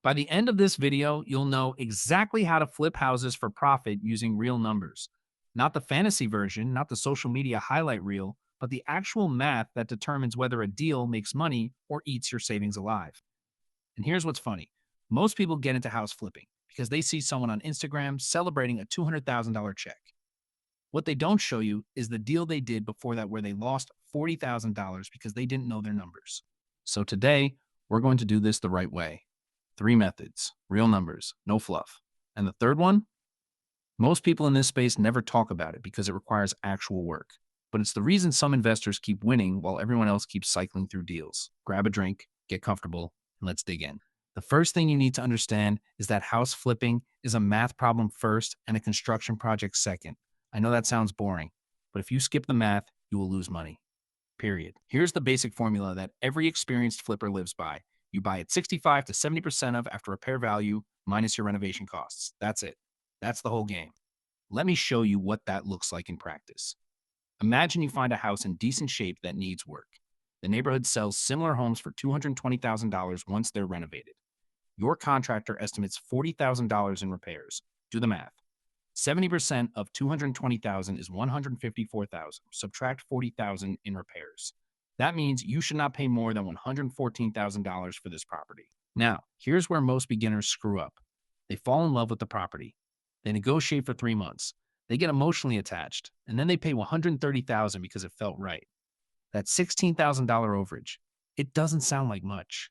By the end of this video, you'll know exactly how to flip houses for profit using real numbers. Not the fantasy version, not the social media highlight reel, but the actual math that determines whether a deal makes money or eats your savings alive. And here's what's funny: most people get into house flipping because they see someone on Instagram celebrating a $200,000 check. What they don't show you is the deal they did before that where they lost $40,000 because they didn't know their numbers. So today, we're going to do this the right way. Three methods, real numbers, no fluff. And the third one, most people in this space never talk about it because it requires actual work. But it's the reason some investors keep winning while everyone else keeps cycling through deals. Grab a drink, get comfortable, and let's dig in. The first thing you need to understand is that house flipping is a math problem first and a construction project second. I know that sounds boring, but if you skip the math, you will lose money. Period. Here's the basic formula that every experienced flipper lives by. You buy it 65 to 70% of after repair value minus your renovation costs. That's it. That's the whole game. Let me show you what that looks like in practice. Imagine you find a house in decent shape that needs work. The neighborhood sells similar homes for $220,000 once they're renovated. Your contractor estimates $40,000 in repairs. Do the math. 70% of 220,000 is 154,000. Subtract 40,000 in repairs. That means you should not pay more than $114,000 for this property. Now, here's where most beginners screw up. They fall in love with the property. They negotiate for 3 months. They get emotionally attached, and then they pay $130,000 because it felt right. That's $16,000 overage. It doesn't sound like much.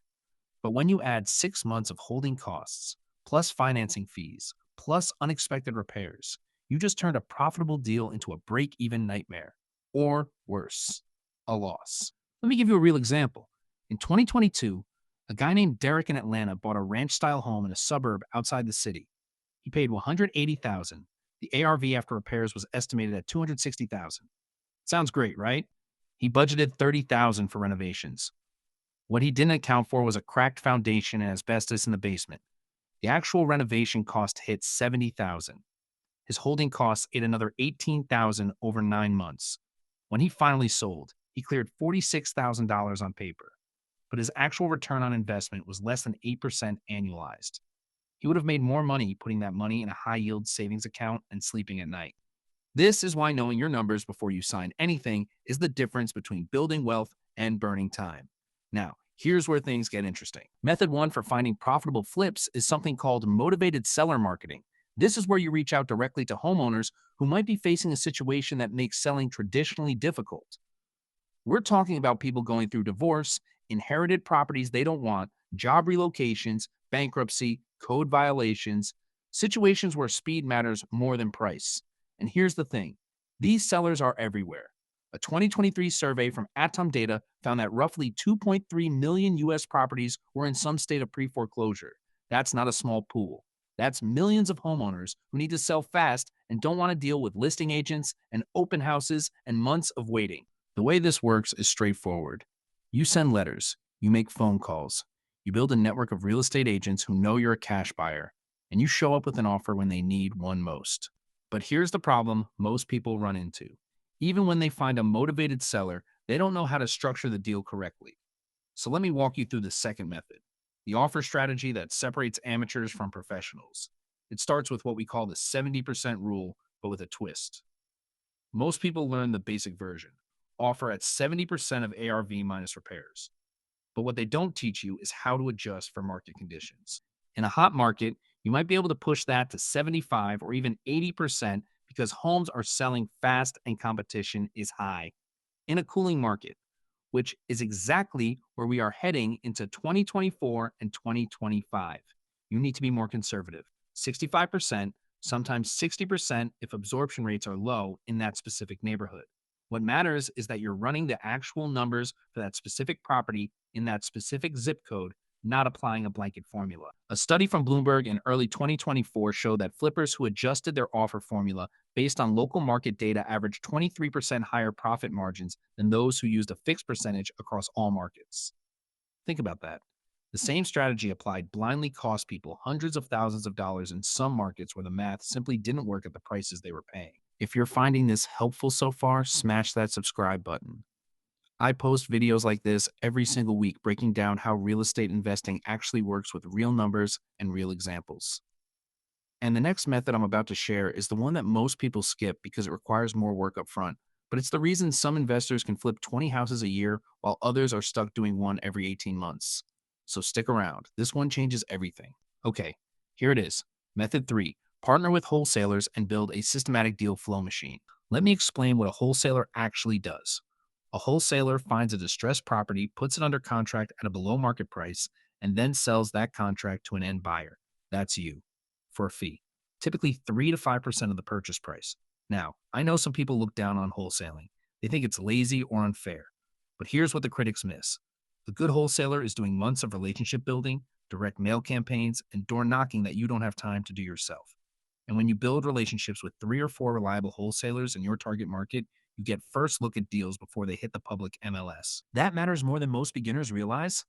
But when you add 6 months of holding costs, plus financing fees, plus unexpected repairs, you just turned a profitable deal into a break-even nightmare. Or worse, a loss. Let me give you a real example. In 2022, a guy named Derek in Atlanta bought a ranch-style home in a suburb outside the city. He paid $180,000. The ARV after repairs was estimated at $260,000. Sounds great, right? He budgeted $30,000 for renovations. What he didn't account for was a cracked foundation and asbestos in the basement. The actual renovation cost hit $70,000. His holding costs ate another $18,000 over 9 months. When he finally sold, he cleared $46,000 on paper, but his actual return on investment was less than 8% annualized. He would have made more money putting that money in a high-yield savings account and sleeping at night. This is why knowing your numbers before you sign anything is the difference between building wealth and burning time. Now, here's where things get interesting. Method one for finding profitable flips is something called motivated seller marketing. This is where you reach out directly to homeowners who might be facing a situation that makes selling traditionally difficult. We're talking about people going through divorce, inherited properties they don't want, job relocations, bankruptcy, code violations, situations where speed matters more than price. And here's the thing: these sellers are everywhere. A 2023 survey from Atom Data found that roughly 2.3 million US properties were in some state of pre-foreclosure. That's not a small pool. That's millions of homeowners who need to sell fast and don't want to deal with listing agents and open houses and months of waiting. The way this works is straightforward. You send letters, you make phone calls, you build a network of real estate agents who know you're a cash buyer, and you show up with an offer when they need one most. But here's the problem most people run into. Even when they find a motivated seller, they don't know how to structure the deal correctly. So let me walk you through the second method, the offer strategy that separates amateurs from professionals. It starts with what we call the 70% rule, but with a twist. Most people learn the basic version, offer at 70% of ARV minus repairs. But what they don't teach you is how to adjust for market conditions. In a hot market, you might be able to push that to 75 or even 80% because homes are selling fast and competition is high. In a cooling market, which is exactly where we are heading into 2024 and 2025, you need to be more conservative. 65%, sometimes 60% if absorption rates are low in that specific neighborhood. What matters is that you're running the actual numbers for that specific property in that specific zip code, not applying a blanket formula. A study from Bloomberg in early 2024 showed that flippers who adjusted their offer formula based on local market data averaged 23% higher profit margins than those who used a fixed percentage across all markets. Think about that. The same strategy applied blindly cost people hundreds of thousands of dollars in some markets where the math simply didn't work at the prices they were paying. If you're finding this helpful so far, smash that subscribe button. I post videos like this every single week, breaking down how real estate investing actually works with real numbers and real examples. And the next method I'm about to share is the one that most people skip because it requires more work up front. But it's the reason some investors can flip 20 houses a year while others are stuck doing one every 18 months. So stick around. This one changes everything. Okay, here it is. Method 3: partner with wholesalers and build a systematic deal flow machine. Let me explain what a wholesaler actually does. A wholesaler finds a distressed property, puts it under contract at a below market price, and then sells that contract to an end buyer. That's you, for a fee, typically 3 to 5% of the purchase price. Now, I know some people look down on wholesaling. They think it's lazy or unfair. But here's what the critics miss: the good wholesaler is doing months of relationship building, direct mail campaigns, and door knocking that you don't have time to do yourself. And when you build relationships with 3 or 4 reliable wholesalers in your target market, you get first look at deals before they hit the public MLS. That matters more than most beginners realize.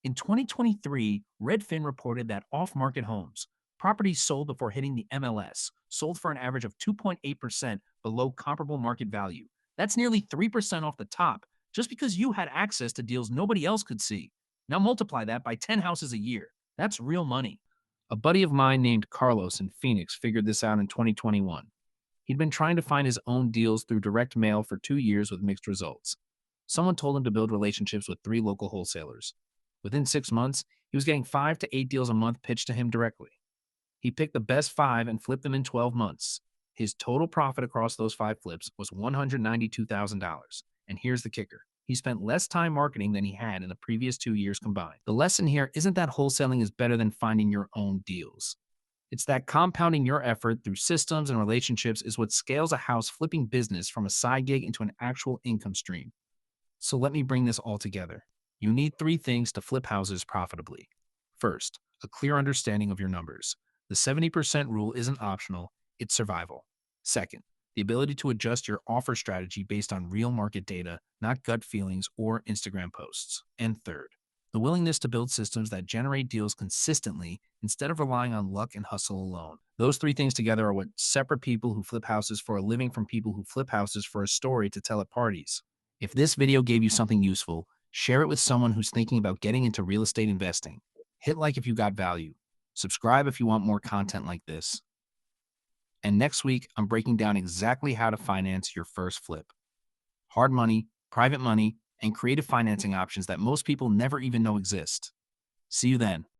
In 2023, Redfin reported that off market homes, properties sold before hitting the MLS, sold for an average of 2.8% below comparable market value. That's nearly 3% off the top, just because you had access to deals nobody else could see. Now multiply that by 10 houses a year. That's real money. A buddy of mine named Carlos in Phoenix figured this out in 2021. He'd been trying to find his own deals through direct mail for 2 years with mixed results. Someone told him to build relationships with 3 local wholesalers. Within 6 months, he was getting 5 to 8 deals a month pitched to him directly. He picked the best 5 and flipped them in 12 months. His total profit across those 5 flips was $192,000. And here's the kicker: he spent less time marketing than he had in the previous 2 years combined. The lesson here isn't that wholesaling is better than finding your own deals. It's that compounding your effort through systems and relationships is what scales a house flipping business from a side gig into an actual income stream. So let me bring this all together. You need 3 things to flip houses profitably. First, a clear understanding of your numbers. The 70% rule isn't optional, it's survival. Second, the ability to adjust your offer strategy based on real market data, not gut feelings or Instagram posts. And third, the willingness to build systems that generate deals consistently instead of relying on luck and hustle alone. Those 3 things together are what separate people who flip houses for a living from people who flip houses for a story to tell at parties. If this video gave you something useful, share it with someone who's thinking about getting into real estate investing. Hit like if you got value. Subscribe if you want more content like this. And next week, I'm breaking down exactly how to finance your first flip. Hard money, private money, and creative financing options that most people never even know exist. See you then.